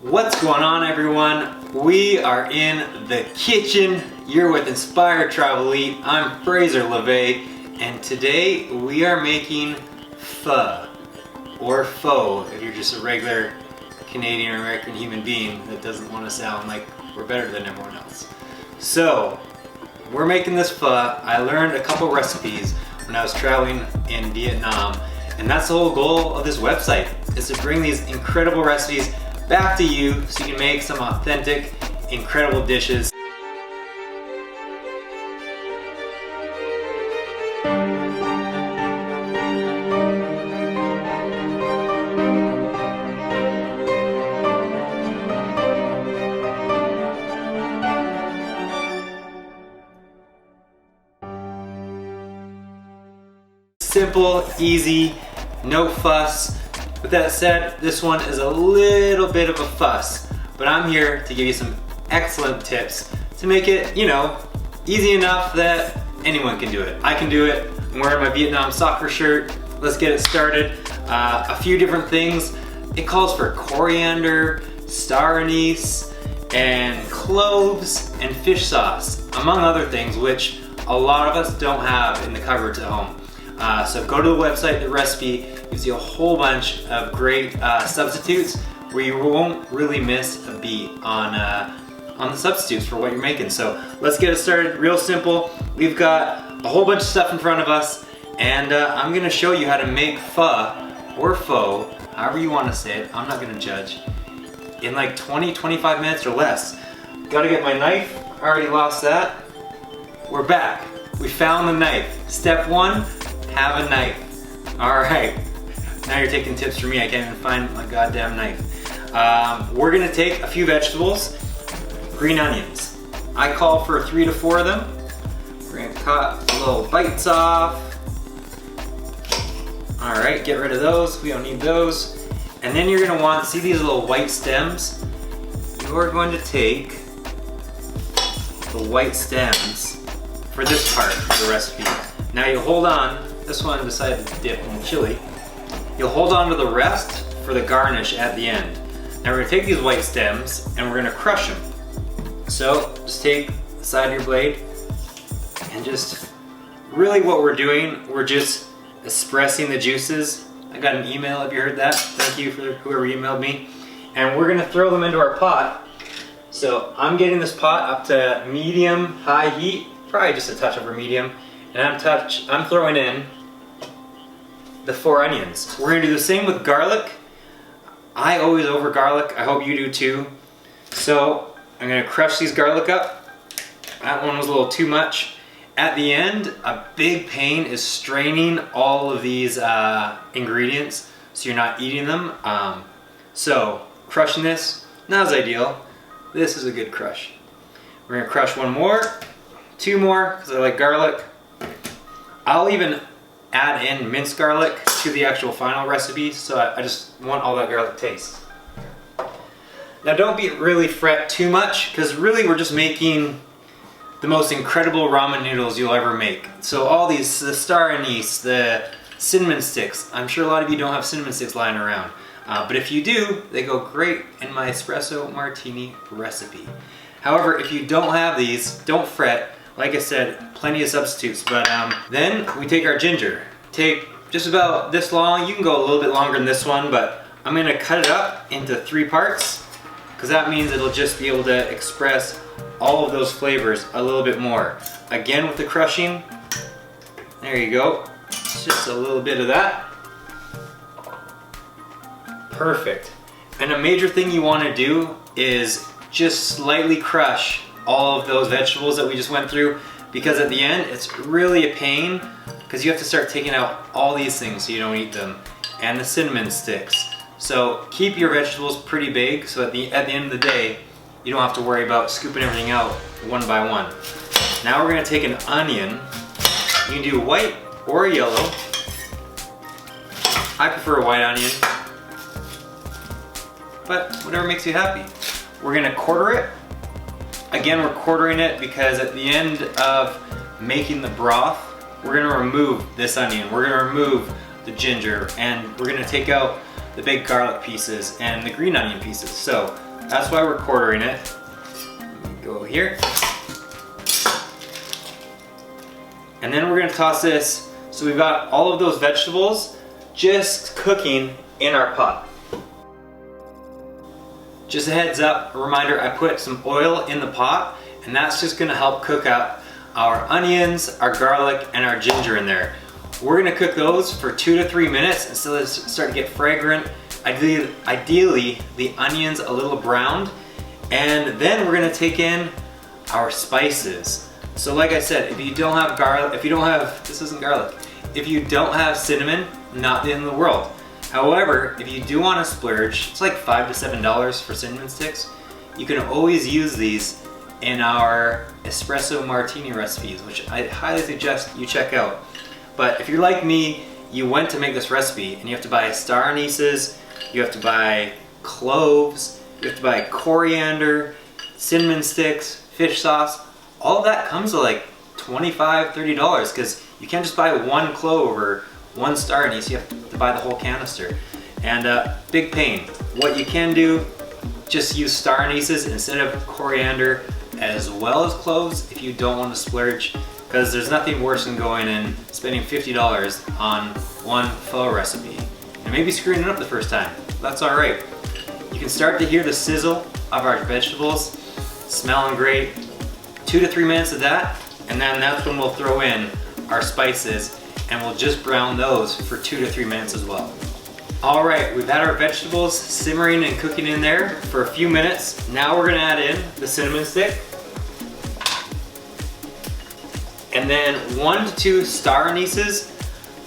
What's going on, everyone? We are in the kitchen. You're with Inspired Travel Eat. I'm Fraser LeVay, and today we are making pho, or faux if you're just a regular Canadian or American human being that doesn't want to sound like we're better than everyone else. So, we're making this pho. I learned a couple recipes when I was traveling in Vietnam, and that's the whole goal of this website, is to bring these incredible recipes back to you so you can make some authentic, incredible dishes. Simple, easy, no fuss. With that said, this one is a little bit of a fuss, but I'm here to give you some excellent tips to make it, easy enough that anyone can do it. I can do it. I'm wearing my Vietnam soccer shirt. Let's get it started. A few different things. It calls for coriander, star anise, and cloves, and fish sauce, among other things, which a lot of us don't have in the cupboards at home. So go to the website, the recipe gives you a whole bunch of great substitutes where you won't really miss a beat on the substitutes for what you're making. So let's get it started. Real simple. We've got a whole bunch of stuff in front of us, and I'm gonna show you how to make pho or faux, however you want to say it. I'm not gonna judge. In like 20-25 minutes or less. Gotta get my knife. I already lost that. We're back. We found the knife. Step one. Have a knife. All right, now you're taking tips from me. I can't even find my goddamn knife. We're gonna take a few vegetables. Green onions. I call for 3 to 4 of them. We're gonna cut little bites off. All right, get rid of those. We don't need those. And then you're gonna want, see these little white stems? You're going to take the white stems for this part of the recipe. Now you hold on. This one decided to dip in chili. You'll hold on to the rest for the garnish at the end. Now we're gonna take these white stems and we're gonna crush them. So just take the side of your blade and just, really what we're doing, we're just espressing the juices. I got an email, if you heard that. Thank you for whoever emailed me. And we're gonna throw them into our pot. So I'm getting this pot up to medium, high heat, probably just a touch over medium. And I'm throwing in the 4 onions. We're gonna do the same with garlic. I always over garlic. I hope you do too. So I'm gonna crush these garlic up. That one was a little too much. At the end, a big pain is straining all of these ingredients so you're not eating them. So crushing this, not as ideal. This is a good crush. We're gonna crush 1 more, 2 more, because I like garlic. I'll even add in minced garlic to the actual final recipe, so I just want all that garlic taste. Now don't be really fret too much, because really we're just making the most incredible ramen noodles you'll ever make. So all these, the star anise, the cinnamon sticks, I'm sure a lot of you don't have cinnamon sticks lying around, but if you do, they go great in my espresso martini recipe. However, if you don't have these, don't fret. Like I said, plenty of substitutes, but then we take our ginger. Take just about this long. You can go a little bit longer than this one, but I'm gonna cut it up into 3 parts, because that means it'll just be able to express all of those flavors a little bit more. Again, with the crushing, there you go. Just a little bit of that. Perfect. And a major thing you wanna do is just slightly crush all of those vegetables that we just went through, because at the end it's really a pain because you have to start taking out all these things so you don't eat them, and the cinnamon sticks. So keep your vegetables pretty big so at the end of the day you don't have to worry about scooping everything out one by one. Now we're going to take an onion. You can do white or yellow. I prefer a white onion, but whatever makes you happy. We're going to quarter it. Again, we're quartering it because at the end of making the broth, we're gonna remove this onion, we're gonna remove the ginger, and we're gonna take out the big garlic pieces and the green onion pieces. So That's why we're quartering it. Go here. And then we're gonna toss this. So we've got all of those vegetables just cooking in our pot. Just a heads up, a reminder, I put some oil in the pot, and that's just gonna help cook up our onions, our garlic, and our ginger in there. We're gonna cook those for 2 to 3 minutes until they start to get fragrant. Ideally, the onions a little browned, and then we're gonna take in our spices. So like I said, if you don't have garlic, this isn't garlic, if you don't have cinnamon, not the end of the world. However, if you do want to splurge, it's like $5 to $7 for cinnamon sticks. You can always use these in our espresso martini recipes, which I highly suggest you check out. But if you're like me, you went to make this recipe and you have to buy star anise, you have to buy cloves, you have to buy coriander, cinnamon sticks, fish sauce. All of that comes to like $25, $30 because you can't just buy one clove or one star anise, you have to buy the whole canister. And big pain. What you can do, just use star anises instead of coriander as well as cloves if you don't want to splurge, because there's nothing worse than going and spending $50 on one pho recipe and maybe screwing it up the first time. That's alright. You can start to hear the sizzle of our vegetables, smelling great. 2 to 3 minutes of that, and then that's when we'll throw in our spices, and we'll just brown those for 2 to 3 minutes as well. All right, we've had our vegetables simmering and cooking in there for a few minutes. Now we're gonna add in the cinnamon stick, and then 1 to 2 star anises.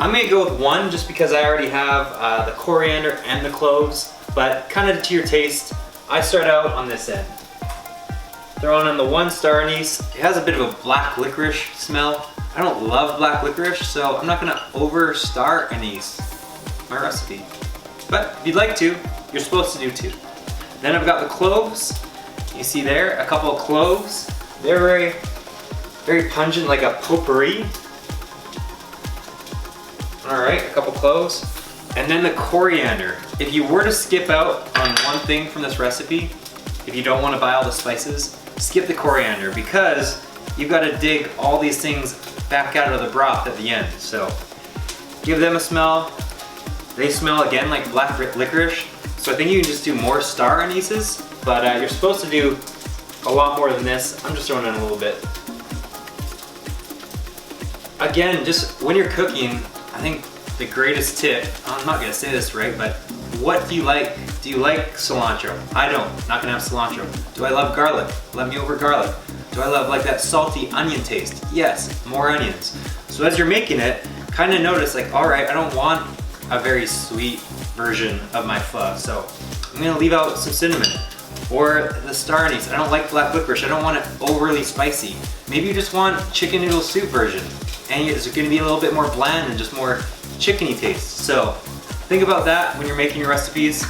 I'm gonna go with 1 just because I already have the coriander and the cloves, but kind of to your taste. I start out on this end. Throwing in the 1 star anise. It has a bit of a black licorice smell. I don't love black licorice, so I'm not gonna over star anise my recipe. But if you'd like to, you're supposed to do 2. Then I've got the cloves. You see there, a couple of cloves. They're very, very pungent, like a potpourri. All right, a couple cloves. And then the coriander. If you were to skip out on one thing from this recipe, if you don't want to buy all the spices, skip the coriander because you've got to dig all these things back out of the broth at the end. So give them a smell. They smell again like black licorice. So I think you can just do more star anises, but you're supposed to do a lot more than this. I'm just throwing in a little bit. Again, just when you're cooking, I think the greatest tip, I'm not gonna say this right, but what do you like? Do you like cilantro? I don't, not gonna have cilantro. Do I love garlic? Let me over garlic. Do I love like that salty onion taste? Yes, more onions. So as you're making it, kind of notice like, all right, I don't want a very sweet version of my pho, so I'm gonna leave out some cinnamon. Or the star anise, I don't like black licorice, I don't want it overly spicy. Maybe you just want chicken noodle soup version, and it's gonna be a little bit more bland and just more chickeny taste. So think about that when you're making your recipes.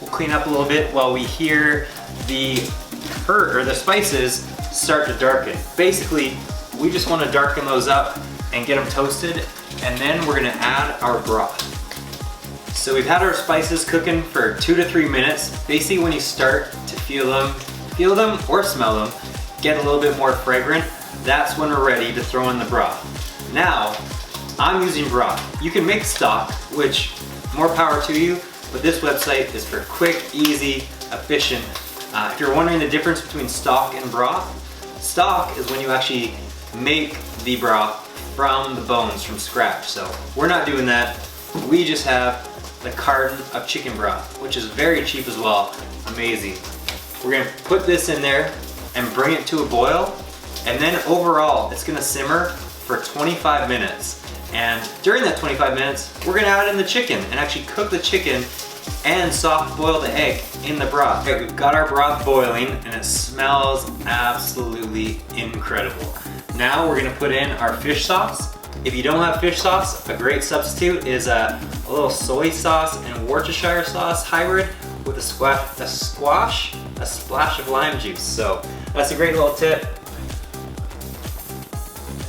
We'll clean up a little bit while we hear the spices start to darken. Basically, we just want to darken those up and get them toasted, and then we're gonna add our broth. So we've had our spices cooking for 2 to 3 minutes. Basically, when you start to feel them or smell them, get a little bit more fragrant, that's when we're ready to throw in the broth. Now, I'm using broth. You can make stock, which more power to you, but this website is for quick, easy, efficient. If you're wondering the difference between stock and broth, stock is when you actually make the broth from the bones from scratch. So we're not doing that. We just have the carton of chicken broth, which is very cheap as well. Amazing. We're gonna put this in there and bring it to a boil, and then overall it's gonna simmer for 25 minutes. And during that 25 minutes, we're gonna add in the chicken and actually cook the chicken and soft boil the egg in the broth. Okay, we've got our broth boiling and it smells absolutely incredible. Now we're gonna put in our fish sauce. If you don't have fish sauce, a great substitute is a little soy sauce and Worcestershire sauce hybrid with a splash of lime juice. So that's a great little tip.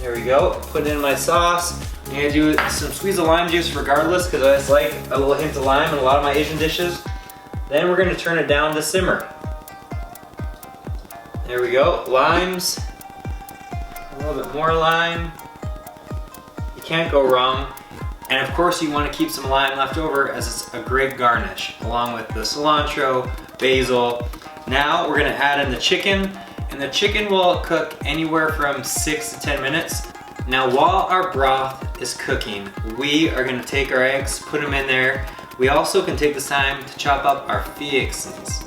There we go, put in my sauce. I'm gonna do some squeeze of lime juice regardless because I just like a little hint of lime in a lot of my Asian dishes. Then we're gonna turn it down to simmer. There we go, limes. A little bit more lime. You can't go wrong. And of course you want to keep some lime left over as it's a great garnish, along with the cilantro, basil. Now we're gonna add in the chicken, and the chicken will cook anywhere from 6 to 10 minutes. Now while our broth is cooking, we are gonna take our eggs, put them in there. We also can take this time to chop up our fixins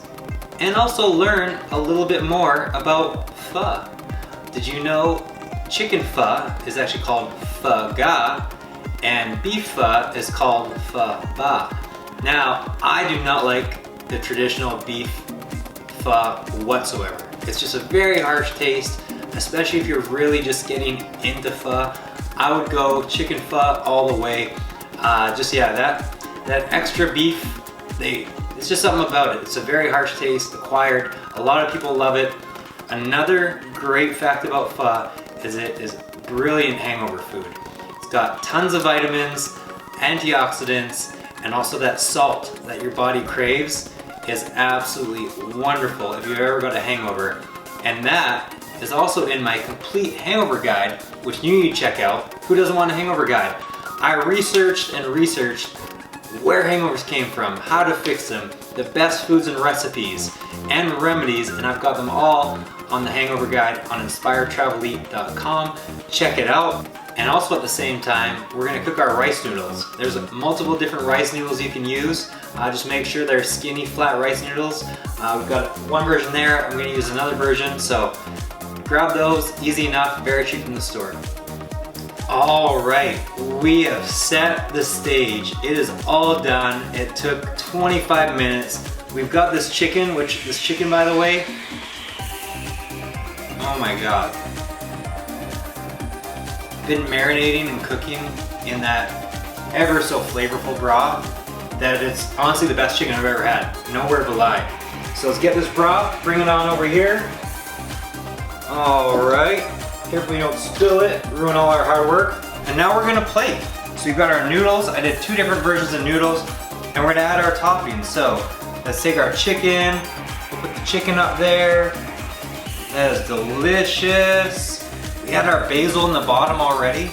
and also learn a little bit more about pho. Did you know chicken pho is actually called pho ga, and beef pho is called pho ba? Now, I do not like the traditional beef pho whatsoever. It's just a very harsh taste, especially if you're really just getting into pho. I would go chicken pho all the way. That extra beef, it's just something about it. It's a very harsh taste, acquired. A lot of people love it. Another great fact about pho is it is brilliant hangover food. It's got tons of vitamins, antioxidants, and also that salt that your body craves is absolutely wonderful if you've ever got a hangover. And that is also in my complete hangover guide, which you need to check out. Who doesn't want a hangover guide? I researched and researched where hangovers came from, how to fix them, the best foods and recipes and remedies, and I've got them all on the hangover guide on inspiredtravelete.com. Check it out. And also at the same time, we're gonna cook our rice noodles. There's multiple different rice noodles you can use. Just make sure they're skinny, flat rice noodles. We've got one version there. I'm gonna use another version. So grab those, easy enough, very cheap in the store. All right, we have set the stage. It is all done. It took 25 minutes. We've got this chicken, by the way, oh my God. Been marinating and cooking in that ever so flavorful broth that it's honestly the best chicken I've ever had. Nowhere to lie. So let's get this broth, bring it on over here. All right, carefully don't spill it, ruin all our hard work. And now we're gonna plate. So we've got our noodles. I did 2 different versions of noodles, and we're gonna add our toppings. So let's take our chicken, we'll put the chicken up there. That is delicious. We had our basil in the bottom already.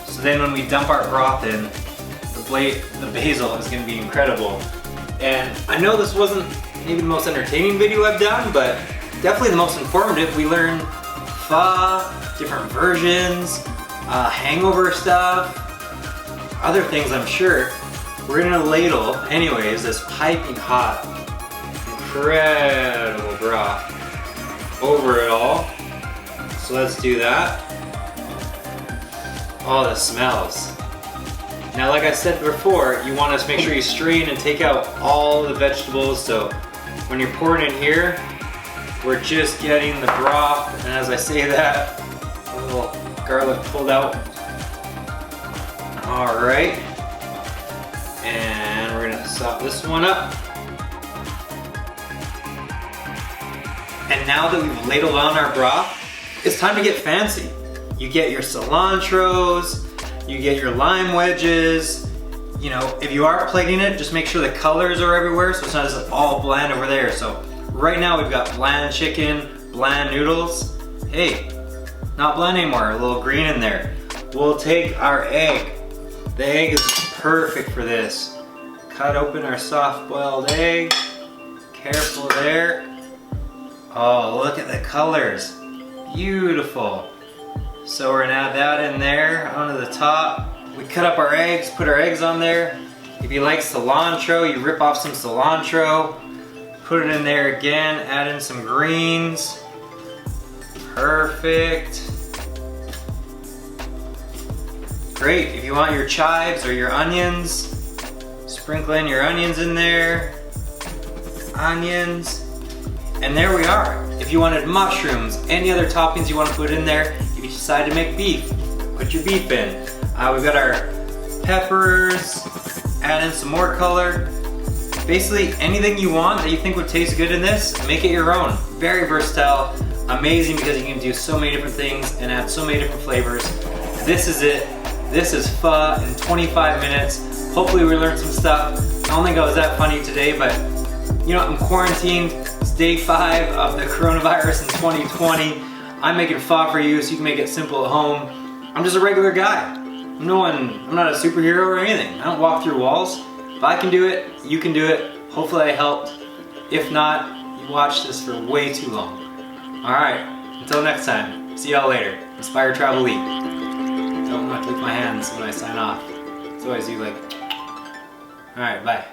So then when we dump our broth in, the basil is gonna be incredible. And I know this wasn't maybe the most entertaining video I've done, but definitely the most informative. We learned pho, different versions, hangover stuff, other things I'm sure. We're gonna ladle, anyways, this piping hot, incredible broth over it all. So let's do that. Oh, the smells. Now, like I said before, you want to make sure you strain and take out all the vegetables. So when you're pouring in here, we're just getting the broth. And as I say that, a little garlic pulled out. All right. And we're gonna sop this one up. And now that we've ladled on our broth, it's time to get fancy. You get your cilantros, you get your lime wedges. You know, if you are plating it, just make sure the colors are everywhere so it's not just all bland over there. So right now we've got bland chicken, bland noodles. Hey, not bland anymore, a little green in there. We'll take our egg. The egg is perfect for this. Cut open our soft-boiled egg. Careful there. Oh, look at the colors. Beautiful. So we're gonna add that in there onto the top. We cut up our eggs, put our eggs on there. If you like cilantro, you rip off some cilantro, put it in there again, add in some greens. Perfect. Great, if you want your chives or your onions, sprinkle in your onions in there. Onions. And there we are. If you wanted mushrooms, any other toppings you want to put in there, if you decide to make beef, put your beef in. We've got our peppers, add in some more color. Basically anything you want that you think would taste good in this, make it your own. Very versatile, amazing because you can do so many different things and add so many different flavors. This is it. This is pho in 25 minutes. Hopefully we learned some stuff. I don't think I was that funny today, but You know, I'm quarantined. It's day 5 of the coronavirus in 2020. I'm making pho for you so you can make it simple at home. I'm just a regular guy. I'm not a superhero or anything. I don't walk through walls. If I can do it, you can do it. Hopefully I helped. If not, you watched this for way too long. Alright, until next time. See y'all later. Inspire Travel Eat. Don't have to lick my hands when I sign off. It's always you like. Alright, bye.